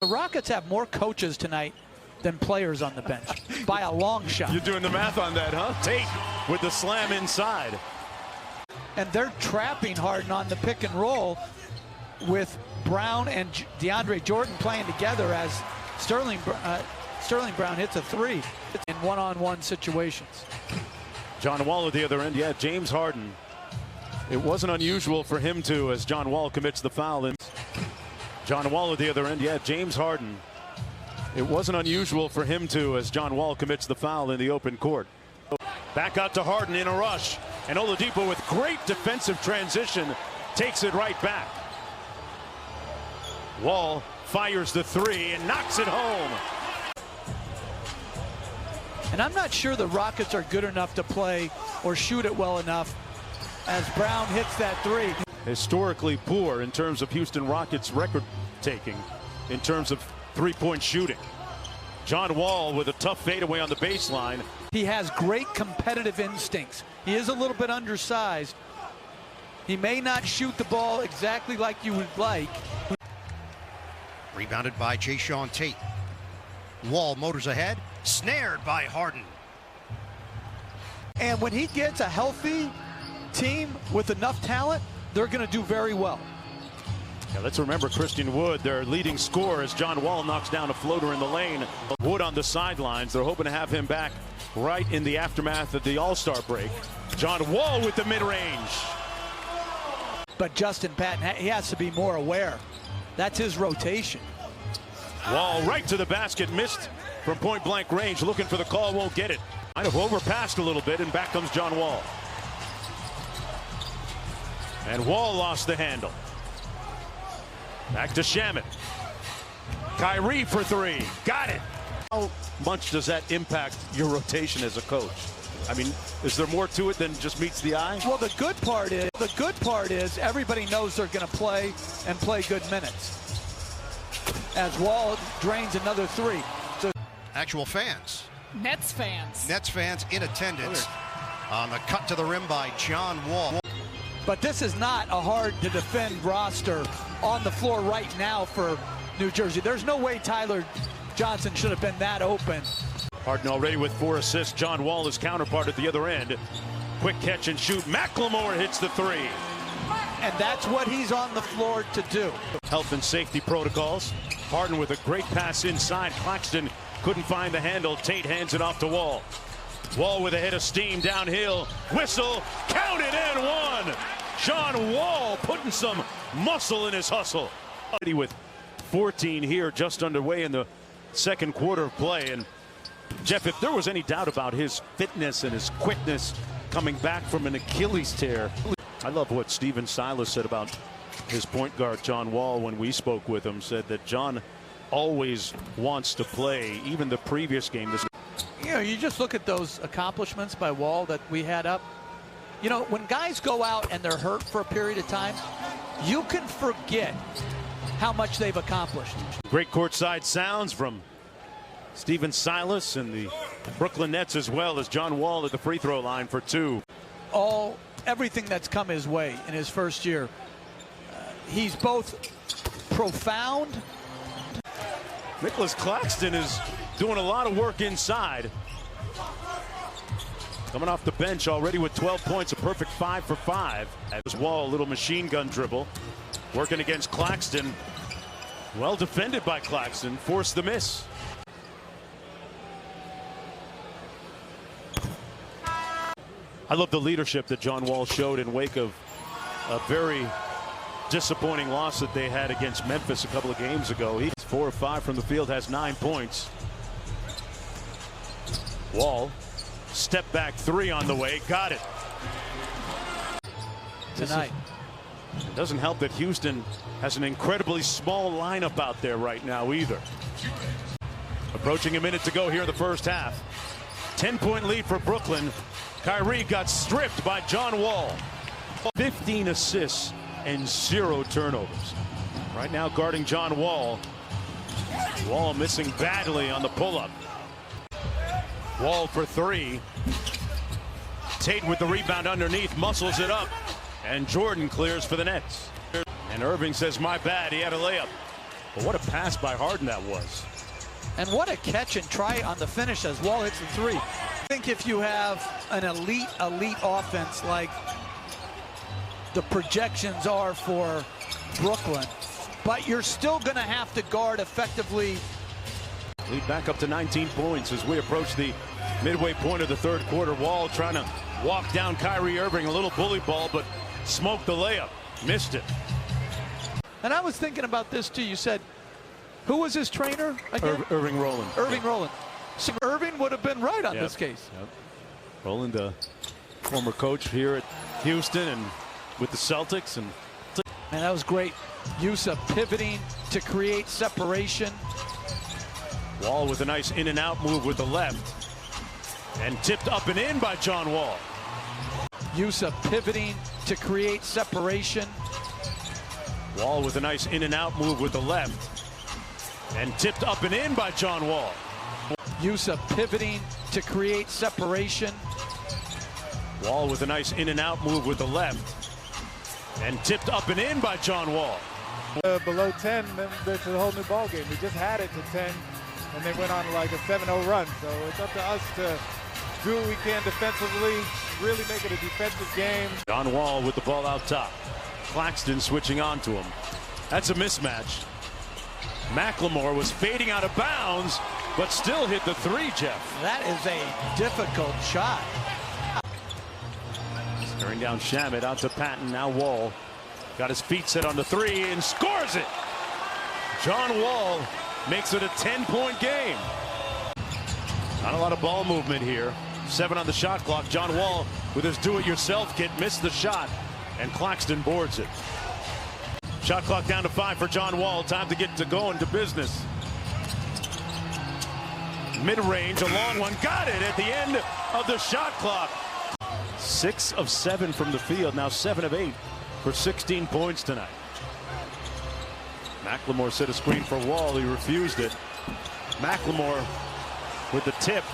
The Rockets have more coaches tonight than players on the bench by a long shot. You're doing the math on that, huh? Tate with the slam inside. And they're trapping Harden on the pick and roll with Brown and DeAndre Jordan playing together as Sterling Brown hits a three in one-on-one situations. John Wall at the other end. Yeah, James Harden. It wasn't unusual for him to, as John Wall commits the foul. And John Wall at the other end. Yeah, James Harden. It wasn't unusual for him to, as John Wall commits the foul in the open court. Back out to Harden in a rush. And Oladipo with great defensive transition takes it right back. Wall fires the three and knocks it home. And I'm not sure the Rockets are good enough to play or shoot it well enough as Brown hits that three. Historically poor in terms of Houston Rockets record taking in terms of three-point shooting. John Wall with a tough fadeaway on the baseline. He has great competitive instincts. He is a little bit undersized. He may not shoot the ball exactly like you would like. Rebounded by Jayshawn Tate. Wall motors ahead, snared by Harden. And when he gets a healthy team with enough talent, they're going to do very well. Yeah, let's remember Christian Wood, their leading scorer, as John Wall knocks down a floater in the lane. Wood on the sidelines. They're hoping to have him back right in the aftermath of the All-Star break. John Wall with the mid-range. But Justin Patton, he has to be more aware. That's his rotation. Wall right to the basket, missed from point-blank range, looking for the call, won't get it. Kind of overpassed a little bit, and back comes John Wall. And Wall lost the handle. Back to Shamet. Kyrie for three. Got it. How much does that impact your rotation as a coach? I mean, is there more to it than just meets the eye? Well, the good part is everybody knows they're going to play and play good minutes. As Wall drains another three. So Actual fans. Nets fans. Nets fans in attendance on the cut to the rim by John Wall. But this is not a hard-to-defend roster on the floor right now for New Jersey. There's no way Tyler Johnson should have been that open. Harden already with 4 assists. John Wall, his counterpart at the other end. Quick catch and shoot. McLemore hits the three. And that's what he's on the floor to do. Health and safety protocols. Harden with a great pass inside. Claxton couldn't find the handle. Tate hands it off to Wall. Wall with a hit of steam downhill. Whistle. Count it and one. John Wall putting some muscle in his hustle. With 14 here, just underway in the second quarter of play. And Jeff, if there was any doubt about his fitness and his quickness coming back from an Achilles tear. I love what Stephen Silas said about his point guard, John Wall, when we spoke with him. Said that John always wants to play, even the previous game. You know, you just look at those accomplishments by Wall that we had up. You know, when guys go out and they're hurt for a period of time, you can forget how much they've accomplished. Great courtside sounds from Stephen Silas and the Brooklyn Nets, as well as John Wall at the free throw line for 2. Everything that's come his way in his first year. He's both profound. Nicholas Claxton is doing a lot of work inside. Coming off the bench already with 12 points, a perfect 5 for 5. As Wall, a little machine gun dribble. Working against Claxton. Well defended by Claxton. Forced the miss. I love the leadership that John Wall showed in wake of a very disappointing loss that they had against Memphis a couple of games ago. He's 4 or 5 from the field, has 9 points. Wall, step back 3 on the way, got it. Tonight. It doesn't help that Houston has an incredibly small lineup out there right now either. Approaching a minute to go here in the first half. 10-point lead for Brooklyn. Kyrie got stripped by John Wall. 15 assists and 0 turnovers. Right now guarding John Wall. Wall missing badly on the pull-up. Wall for 3. Tate with the rebound underneath, muscles it up. And Jordan clears for the Nets. And Irving says, my bad, he had a layup. But what a pass by Harden that was. And what a catch and try on the finish as Wall hits the three. I think if you have an elite offense like the projections are for Brooklyn, but you're still going to have to guard effectively. Lead back up to 19 points as we approach the midway point of the third quarter. Wall trying to walk down Kyrie Irving, a little bully ball, but smoked the layup. Missed it. And I was thinking about this too. You said, who was his trainer again? Irving Rowland. Irving Rowland. So Irving would have been right on this case. Yep. Rowland, the former coach here at Houston and with the Celtics. And that was great use of pivoting to create separation. Wall with a nice in and out move with the left. And tipped up and in by John Wall. Use of pivoting to create separation. Wall with a nice in and out move with the left. And tipped up and in by John Wall. Use of pivoting to create separation. Wall with a nice in and out move with the left. And tipped up and in by John Wall. Below 10, then it's a whole new ball game. We just had it to 10, and they went on like a 7-0 run. So it's up to us to do what we can defensively, really make it a defensive game. John Wall with the ball out top. Claxton switching on to him. That's a mismatch. McLemore was fading out of bounds, but still hit the three, Jeff. That is a difficult shot. Staring down Shamet out to Patton. Now Wall got his feet set on the three and scores it. John Wall makes it a 10-point game. Not a lot of ball movement here. 7 on the shot clock. John Wall with his do-it-yourself kit missed the shot, and Claxton boards it. Shot clock down to 5 for John Wall. Time to get to going to business. Mid-range, a long one. Got it at the end of the shot clock. 6 of 7 from the field. Now 7 of 8 for 16 points tonight. McLemore set a screen for Wall. He refused it. McLemore with the tip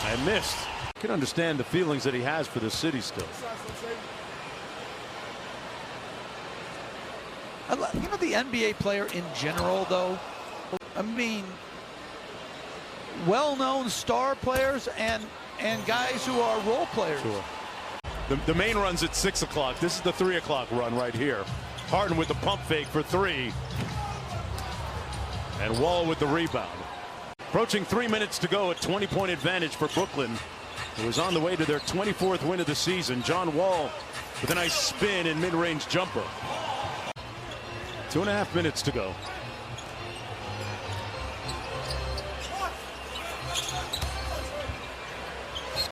and missed. You can understand the feelings that he has for the city still. You know, the NBA player in general, though, I mean, well-known star players and guys who are role players. Sure. The main run's at 6 o'clock. This is the 3 o'clock run right here. Harden with the pump fake for 3. And Wall with the rebound. Approaching 3 minutes to go, a 20-point advantage for Brooklyn, who is on the way to their 24th win of the season. John Wall with a nice spin and mid-range jumper. 2.5 minutes to go.